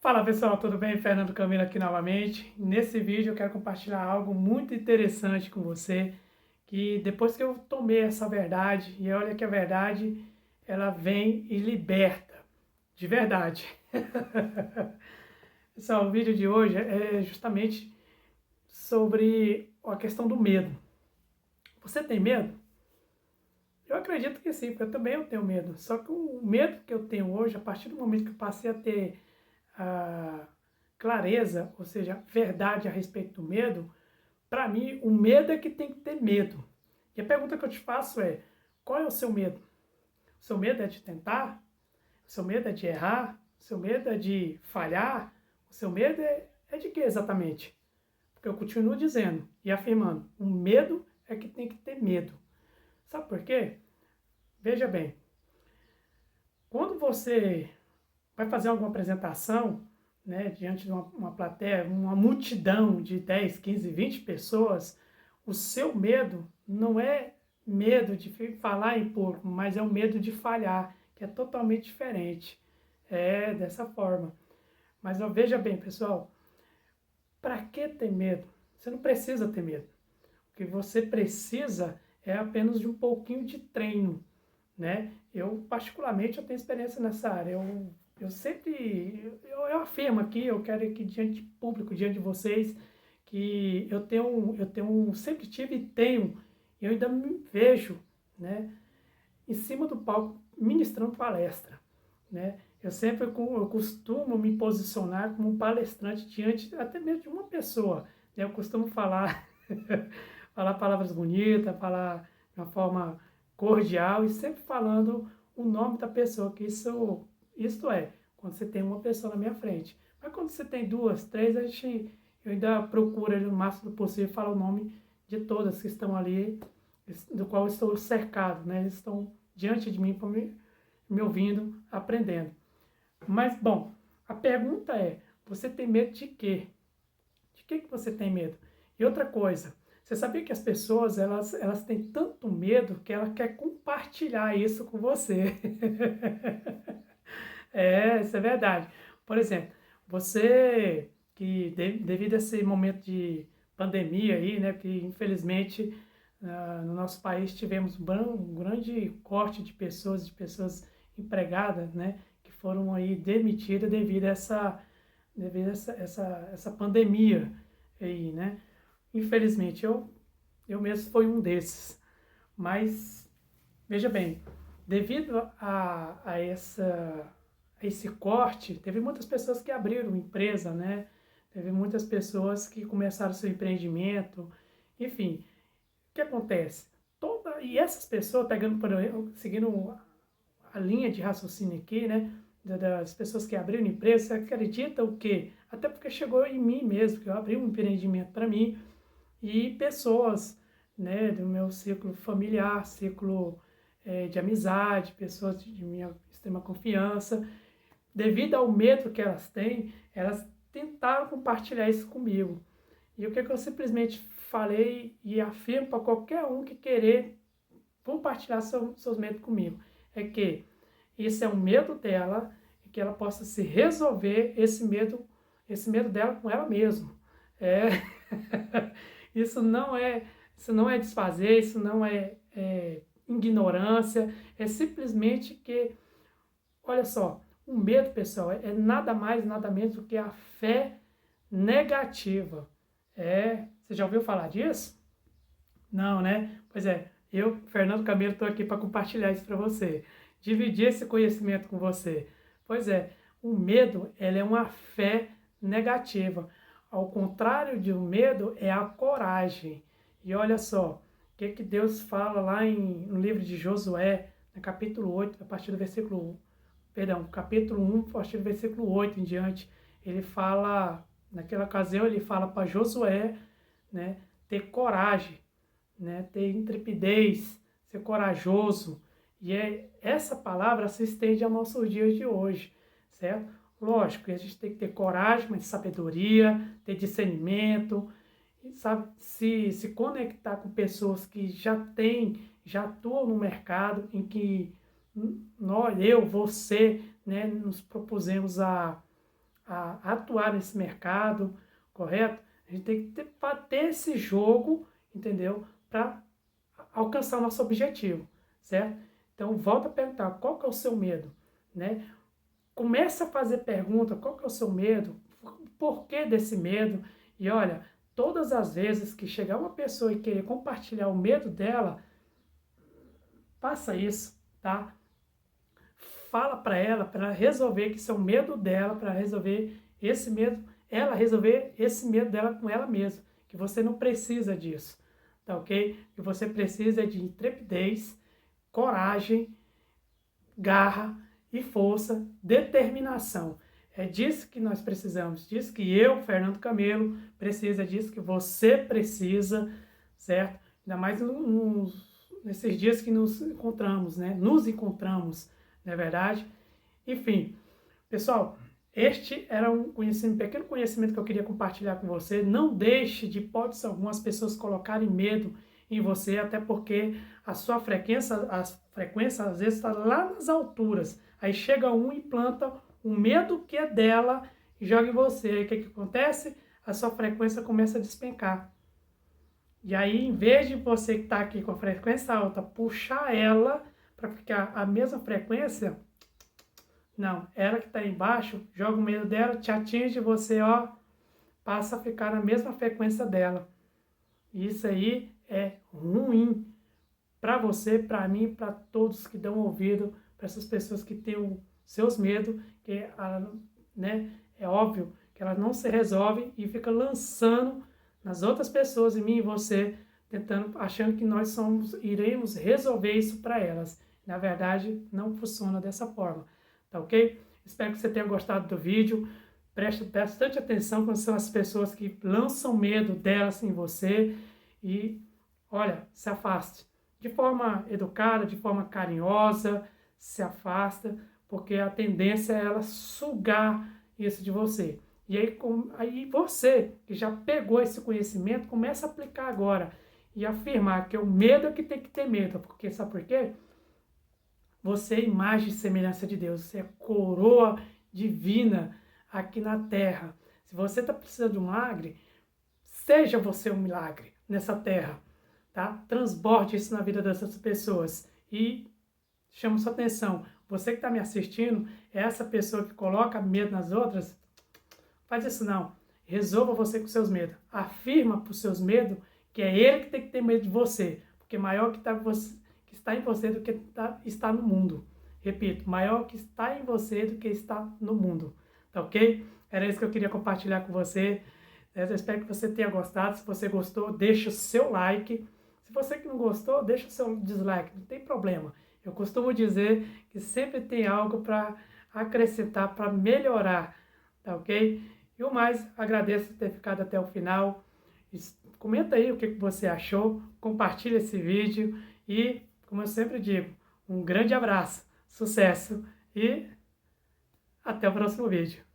Fala pessoal, tudo bem? Fernando Camilo aqui novamente. Nesse vídeo eu quero compartilhar algo muito interessante com você, que depois que eu tomei essa verdade, e olha que a verdade, ela vem e liberta, de verdade. Pessoal, o vídeo de hoje é justamente sobre a questão do medo. Você tem medo? Eu acredito que sim, porque eu tenho medo. Só que o medo que eu tenho hoje, a partir do momento que eu passei a ter a clareza, ou seja, verdade a respeito do medo, para mim, o medo é que tem que ter medo. E a pergunta que eu te faço é, qual é o seu medo? O seu medo é de tentar? O seu medo é de errar? O seu medo é de falhar? O seu medo é de quê exatamente? Porque eu continuo dizendo e afirmando, o medo é que tem que ter medo. Sabe por quê? Veja bem, quando você vai fazer alguma apresentação, né, diante de uma plateia, uma multidão de 10, 15, 20 pessoas, o seu medo não é medo de falar em público, mas é o medo de falhar, que é totalmente diferente. É dessa forma. Mas veja bem, pessoal, para que ter medo? Você não precisa ter medo. O que você precisa é apenas de um pouquinho de treino, né? Eu, particularmente, eu tenho experiência nessa área. Eu sempre, eu afirmo aqui, eu quero aqui diante de público, diante de vocês, que sempre tive e tenho, eu ainda me vejo, né, em cima do palco ministrando palestra, né? Eu costumo me posicionar como um palestrante diante até mesmo de uma pessoa, né? Eu costumo falar, falar palavras bonitas, falar de uma forma cordial e sempre falando o nome da pessoa, que isto é, quando você tem uma pessoa na minha frente. Mas quando você tem duas, três, eu ainda procuro ali, no máximo possível falar o nome de todas que estão ali, do qual eu estou cercado, né? Eles estão diante de mim, me ouvindo, aprendendo. Mas, bom, a pergunta é, você tem medo de quê? De que você tem medo? E outra coisa, você sabia que as pessoas, elas têm tanto medo que ela quer compartilhar isso com você. Isso é verdade. Por exemplo, você que devido a esse momento de pandemia aí, né, que infelizmente no nosso país tivemos um grande corte de pessoas empregadas, né, que foram aí demitidas devido a essa pandemia aí, né. Infelizmente, eu mesmo fui um desses. Mas, veja bem, devido a esse corte, teve muitas pessoas que abriram empresa, né? Teve muitas pessoas que começaram seu empreendimento, enfim. O que acontece? E essas pessoas, seguindo a linha de raciocínio aqui, né? Das pessoas que abriram empresa, você acredita o quê? Até porque chegou em mim mesmo, que eu abri um empreendimento para mim, e pessoas, né, do meu círculo familiar, círculo de amizade, pessoas de minha extrema confiança, devido ao medo que elas têm, elas tentaram compartilhar isso comigo. E o que eu simplesmente falei e afirmo para qualquer um que querer compartilhar seus medos comigo, é que isso é um medo dela e que ela possa se resolver esse medo dela com ela mesma. É, isso não é desfazer, isso não é ignorância, é simplesmente que, olha só, o medo, pessoal, é nada mais, nada menos do que a fé negativa. Você já ouviu falar disso? Não, né? Pois é, eu, Fernando Camilo, estou aqui para compartilhar isso para você, dividir esse conhecimento com você. Pois é, o medo, ele é uma fé negativa. Ao contrário de um medo, é a coragem. E olha só, o que Deus fala lá no livro de Josué, no capítulo 8, a partir do versículo, perdão, capítulo 1, a partir do versículo 8 em diante, ele fala, naquela ocasião, ele fala para Josué, né, ter coragem, né, ter intrepidez, ser corajoso. E essa palavra se estende aos nossos dias de hoje, certo? Lógico que a gente tem que ter coragem, mas sabedoria, ter discernimento, e sabe, se conectar com pessoas que já atuam no mercado, em que nós, eu, você, né, nos propusemos a a atuar nesse mercado, correto? A gente tem que ter esse jogo, entendeu? Para alcançar o nosso objetivo, certo? Então, volta a perguntar, qual que é o seu medo, né? Começa a fazer pergunta, qual que é o seu medo? O porquê desse medo? E olha, todas as vezes que chegar uma pessoa e querer compartilhar o medo dela, faça isso, tá? Fala para ela resolver que isso é o medo dela, para resolver esse medo, ela resolver esse medo dela com ela mesma, que você não precisa disso, tá ok? Que você precisa de intrepidez, coragem, garra e força, determinação. É disso que nós precisamos, disso que eu, Fernando Camelo, precisa, disso que você precisa, certo? Ainda mais nesses dias que nos encontramos, né? Nos encontramos, não é verdade? Enfim, pessoal, este era um pequeno conhecimento que eu queria compartilhar com você. Não deixe, de hipótese alguma, as pessoas colocarem medo em você, até porque a sua frequência às vezes está lá nas alturas. Aí chega um e planta o medo que é dela e joga em você. Aí o que acontece? A sua frequência começa a despencar. E aí, em vez de você que está aqui com a frequência alta, puxar ela para ficar a mesma frequência, não, ela que está embaixo, joga o medo dela, te atinge, você, ó, passa a ficar na mesma frequência dela. Isso aí é ruim para você, para mim, para todos que dão ouvido, para essas pessoas que têm os seus medos, que né, é óbvio que elas não se resolvem e fica lançando nas outras pessoas, em mim e você, achando que nós iremos resolver isso para elas. Na verdade, não funciona dessa forma, tá ok? Espero que você tenha gostado do vídeo. Preste bastante atenção quando são as pessoas que lançam medo delas em você e, olha, se afaste. De forma educada, de forma carinhosa, se afasta, porque a tendência é ela sugar isso de você. E aí você, que já pegou esse conhecimento, começa a aplicar agora e afirmar que o medo é que tem que ter medo. Porque, sabe por quê? Você é imagem e semelhança de Deus, você é coroa divina aqui na terra. Se você está precisando de um milagre, seja você um milagre nessa terra, tá? Transborde isso na vida dessas pessoas e chama sua atenção. Você que está me assistindo, é essa pessoa que coloca medo nas outras, faz isso não. Resolva você com seus medos. Afirma para os seus medos que é ele que tem que ter medo de você, porque maior que está em você do que está no mundo. Repito, maior que está em você do que está no mundo. Tá ok? Era isso que eu queria compartilhar com você. Eu espero que você tenha gostado. Se você gostou, deixa o seu like. Se você que não gostou, deixa o seu dislike. Não tem problema. Eu costumo dizer que sempre tem algo para acrescentar, para melhorar. Tá ok? E o mais, agradeço por ter ficado até o final. Comenta aí o que você achou. Compartilha esse vídeo. E, como eu sempre digo, um grande abraço, sucesso e até o próximo vídeo.